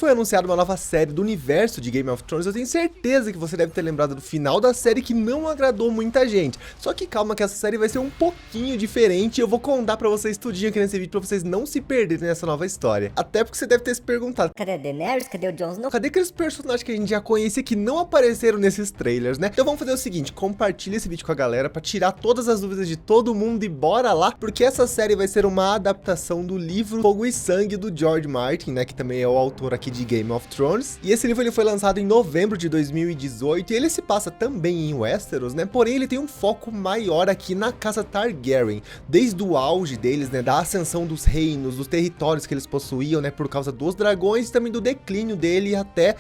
foi anunciada uma nova série do universo de Game of Thrones, eu tenho certeza que você deve ter lembrado do final da série que não agradou muita gente. Só que calma que essa série vai ser um pouquinho diferente e eu vou contar pra vocês tudinho aqui nesse vídeo pra vocês não se perderem nessa nova história. Até porque você deve ter se perguntado, cadê a Daenerys? Cadê o Jon Snow? cadê aqueles personagens que a gente já conhecia que não apareceram nesses trailers, né? Então vamos fazer o seguinte, compartilha esse vídeo com a galera pra tirar todas as dúvidas de todo mundo e bora lá, porque essa série vai ser uma adaptação do livro Fogo e Sangue do George Martin, né, que também é o autor aqui de Game of Thrones. E esse livro ele foi lançado em novembro de 2018 e ele se passa também em Westeros, né? Porém ele tem um foco maior aqui na casa Targaryen, desde o auge deles, né, da ascensão dos reinos, dos territórios que eles possuíam, né, por causa dos dragões e também do declínio dele até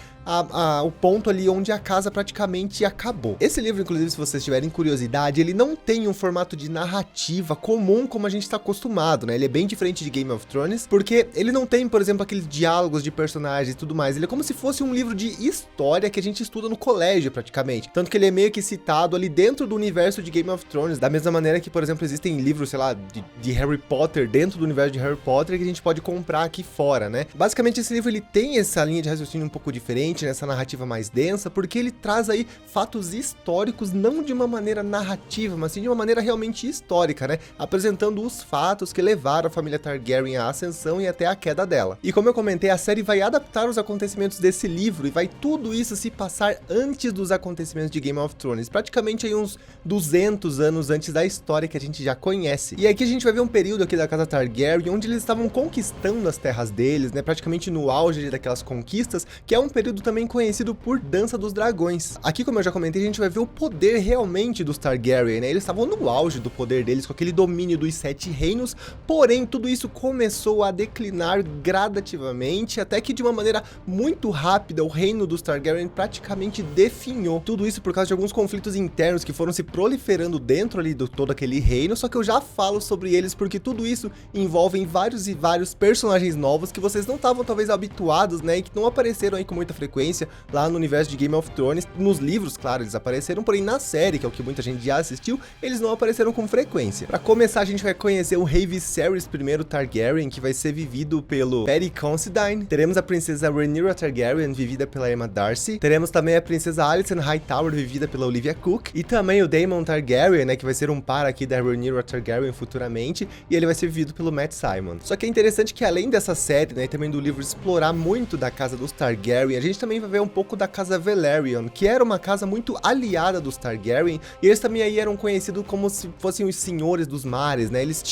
o ponto ali onde a casa praticamente acabou. Esse livro, inclusive, se vocês tiverem curiosidade, ele não tem um formato de narrativa comum como a gente está acostumado, né? Ele é bem diferente de Game of Thrones, porque ele não tem, por exemplo, aqueles diálogos de personagens e tudo mais. Ele é como se fosse um livro de história que a gente estuda no colégio, praticamente. Tanto que ele é meio que citado ali dentro do universo de Game of Thrones, da mesma maneira que, por exemplo, existem livros, sei lá, de Harry Potter dentro do universo de Harry Potter que a gente pode comprar aqui fora, né? Basicamente, esse livro ele tem essa linha de raciocínio um pouco diferente, nessa narrativa mais densa, porque ele traz aí fatos históricos, não de uma maneira narrativa, mas sim de uma maneira realmente histórica, né? Apresentando os fatos que levaram a família Targaryen à ascensão e até à queda dela. E como eu comentei, a série vai adaptar os acontecimentos desse livro e vai tudo isso se passar antes dos acontecimentos de Game of Thrones, praticamente aí uns 200 anos antes da história que a gente já conhece. E aqui a gente vai ver um período aqui da casa Targaryen onde eles estavam conquistando as terras deles, né? Praticamente no auge daquelas conquistas, que é um período também conhecido por Dança dos Dragões. Aqui, como eu já comentei, a gente vai ver o poder realmente dos Targaryen, né? Eles estavam no auge do poder deles, com aquele domínio dos 7 reinos, porém, tudo isso começou a declinar gradativamente, até que de uma maneira muito rápida, o reino dos Targaryen praticamente definhou. Tudo isso por causa de alguns conflitos internos que foram se proliferando dentro ali do todo aquele reino, só que eu já falo sobre eles porque tudo isso envolve vários e vários personagens novos que vocês não estavam talvez habituados, né? E que não apareceram aí com muita frequência lá no universo de Game of Thrones. Nos livros, claro, eles apareceram, porém na série, que é o que muita gente já assistiu, eles não apareceram com frequência. Pra começar, a gente vai conhecer o rei Viserys I Targaryen, que vai ser vivido pelo Paddy Considine. Teremos a princesa Rhaenyra Targaryen, vivida pela Emma Darcy. Teremos também a princesa Alicent Hightower, vivida pela Olivia Cook. E também o Daemon Targaryen, né, que vai ser um par aqui da Rhaenyra Targaryen futuramente, e ele vai ser vivido pelo Matt Simon. Só que é interessante que além dessa série, né, e também do livro explorar muito da casa dos Targaryen, a gente também vai ver um pouco da casa Velaryon, que era uma casa muito aliada dos Targaryen, e eles também aí eram conhecidos como se fossem os senhores dos mares, né? Eles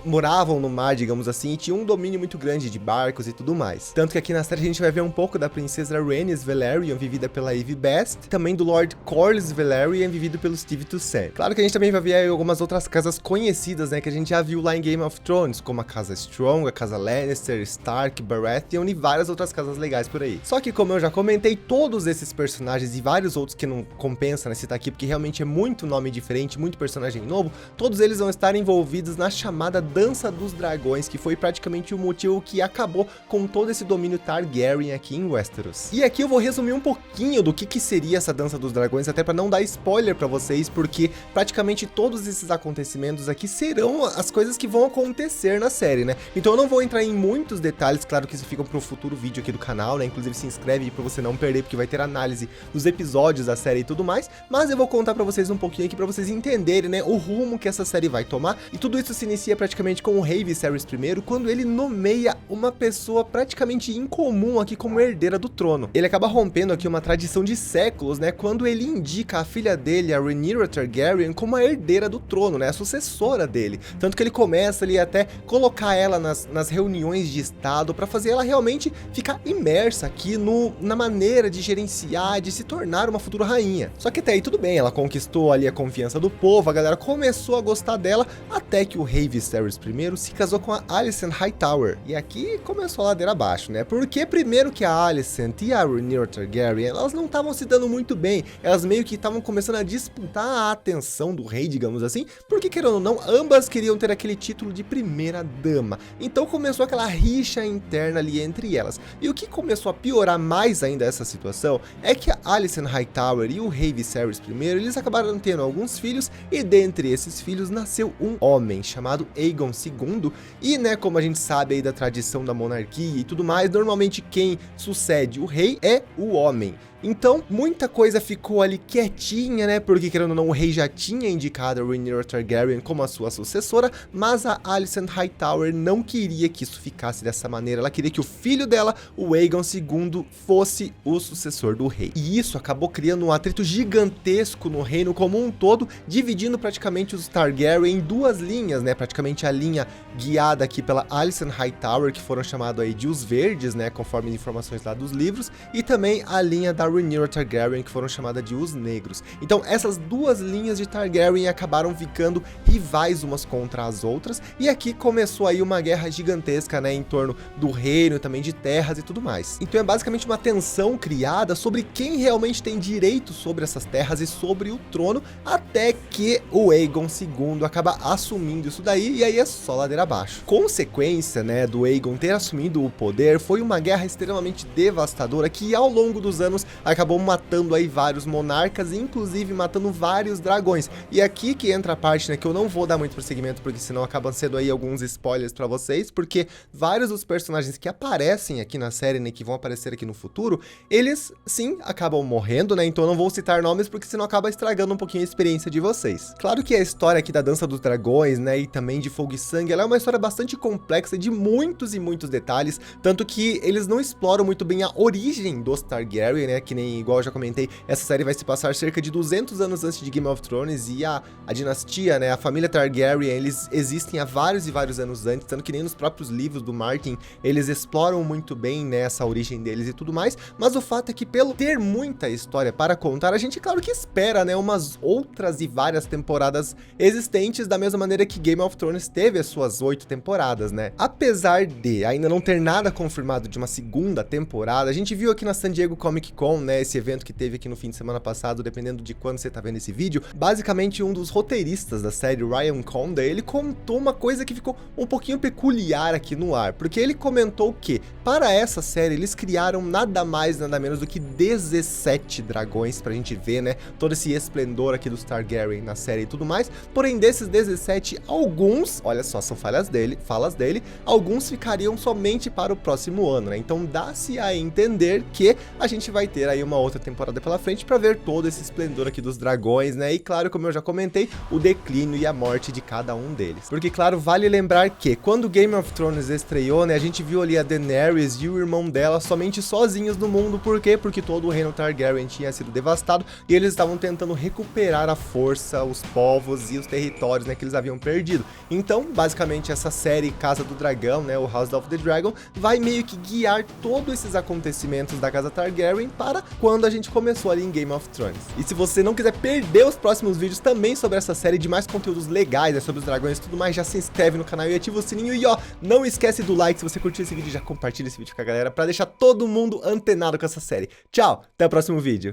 moravam no mar, digamos assim, e tinham um domínio muito grande de barcos e tudo mais. Tanto que aqui na série a gente vai ver um pouco da princesa Rhaenys Velaryon, vivida pela Evie Best, também do Lord Corlys Velaryon, vivido pelo Steve Toussaint. Claro que a gente também vai ver aí algumas outras casas conhecidas, né, que a gente já viu lá em Game of Thrones, como a casa Strong, a casa Lannister, Stark, Baratheon e várias outras casas legais por aí. Só que como eu já comentei, todos esses personagens e vários outros que não compensa, né, citar aqui, porque realmente é muito nome diferente, muito personagem novo, todos eles vão estar envolvidos na chamada Dança dos Dragões, que foi praticamente o motivo que acabou com todo esse domínio Targaryen aqui em Westeros. E aqui eu vou resumir um pouquinho do que seria essa Dança dos Dragões, até para não dar spoiler para vocês, porque praticamente todos esses acontecimentos aqui serão as coisas que vão acontecer na série, né? Então eu não vou entrar em muitos detalhes, claro que isso fica pro futuro vídeo aqui do canal, né? Inclusive se inscreve aí pra você não perder, porque vai ter análise dos episódios da série e tudo mais, mas eu vou contar pra vocês um pouquinho aqui pra vocês entenderem, né, o rumo que essa série vai tomar, e tudo isso se inicia praticamente com o rei Viserys I, quando ele nomeia uma pessoa praticamente incomum aqui como herdeira do trono. Ele acaba rompendo aqui uma tradição de séculos, né, quando ele indica a filha dele, a Rhaenyra Targaryen, como a herdeira do trono, né, a sucessora dele. Tanto que ele começa ali até colocar ela nas reuniões de estado pra fazer ela realmente ficar imersa aqui na maneira de gerenciar, de se tornar uma futura rainha. Só que até aí tudo bem, ela conquistou ali a confiança do povo, a galera começou a gostar dela, até que o rei Viserys I se casou com a Alicent Hightower. E aqui começou a ladeira abaixo, né? Porque primeiro que a Alicent e a Rhaenyra Targaryen, elas não estavam se dando muito bem, elas meio que estavam começando a disputar a atenção do rei, digamos assim, porque querendo ou não, ambas queriam ter aquele título de primeira dama. Então começou aquela rixa interna ali entre elas. E o que começou a piorar mais ainda essa situação é que a Alicent Hightower e o rei Viserys I, eles acabaram tendo alguns filhos, e dentre esses filhos nasceu um homem chamado Aegon II, e né, como a gente sabe aí da tradição da monarquia e tudo mais, normalmente quem sucede o rei é o homem. Então, muita coisa ficou ali quietinha, né, porque querendo ou não, o rei já tinha indicado a Rhaenyra Targaryen como a sua sucessora, mas a Alicent Hightower não queria que isso ficasse dessa maneira, ela queria que o filho dela, o Aegon II, fosse o sucessor do rei. E isso acabou criando um atrito gigantesco no reino como um todo, dividindo praticamente os Targaryen em duas linhas, né, praticamente a linha guiada aqui pela Alicent Hightower, que foram chamados aí de os verdes, né, conforme as informações lá dos livros, e também a linha da Rhaenyra Targaryen, que foram chamadas de os negros. Então essas duas linhas de Targaryen acabaram ficando rivais umas contra as outras, e aqui começou aí uma guerra gigantesca, né, em torno do reino, também de terras e tudo mais. Então é basicamente uma tensão criada sobre quem realmente tem direito sobre essas terras e sobre o trono, até que o Aegon II acaba assumindo isso daí, e aí é só ladeira abaixo. Consequência, né, do Aegon ter assumido o poder foi uma guerra extremamente devastadora que ao longo dos anos acabou matando aí vários monarcas, inclusive matando vários dragões. E aqui que entra a parte, né, que eu não vou dar muito prosseguimento, porque senão acabam sendo aí alguns spoilers pra vocês, porque vários dos personagens que aparecem aqui na série, né, que vão aparecer aqui no futuro, eles sim acabam morrendo, né, então eu não vou citar nomes, porque senão acaba estragando um pouquinho a experiência de vocês. Claro que a história aqui da Dança dos Dragões, né, e também de Fogo e Sangue, ela é uma história bastante complexa de muitos e muitos detalhes, tanto que eles não exploram muito bem a origem dos Targaryen, né, que nem, igual eu já comentei, essa série vai se passar cerca de 200 anos antes de Game of Thrones, e a dinastia, né, a família Targaryen, eles existem há vários e vários anos antes, tanto que nem nos próprios livros do Martin, eles exploram muito bem, né, essa origem deles e tudo mais, mas o fato é que pelo ter muita história para contar, a gente claro que espera, né, umas outras e várias temporadas existentes, da mesma maneira que Game of Thrones teve as suas 8 temporadas, né. Apesar de ainda não ter nada confirmado de uma segunda temporada, a gente viu aqui na San Diego Comic Con, né, esse evento que teve aqui no fim de semana passado, dependendo de quando você tá vendo esse vídeo, basicamente um dos roteiristas da série, Ryan Conda, ele contou uma coisa que ficou um pouquinho peculiar aqui no ar, porque ele comentou que, para essa série, eles criaram nada mais, nada menos do que 17 dragões, pra gente ver, né, todo esse esplendor aqui dos Targaryen na série e tudo mais, porém desses 17, alguns, olha só, são falas dele, alguns ficariam somente para o próximo ano, né, então dá-se a entender que a gente vai ter aí uma outra temporada pela frente para ver todo esse esplendor aqui dos dragões, né? E claro, como eu já comentei, o declínio e a morte de cada um deles. Porque claro, vale lembrar que quando Game of Thrones estreou, né, a gente viu ali a Daenerys e o irmão dela somente sozinhos no mundo. Por quê? Porque todo o reino Targaryen tinha sido devastado e eles estavam tentando recuperar a força, os povos e os territórios, né, que eles haviam perdido. Então, basicamente, essa série Casa do Dragão, né, o House of the Dragon, vai meio que guiar todos esses acontecimentos da Casa Targaryen para quando a gente começou ali em Game of Thrones. E se você não quiser perder os próximos vídeos também sobre essa série, de mais conteúdos legais, né, sobre os dragões e tudo mais, já se inscreve no canal e ativa o sininho. E ó, não esquece do like, se você curtiu esse vídeo, já compartilha esse vídeo com a galera pra deixar todo mundo antenado com essa série. Tchau, até o próximo vídeo.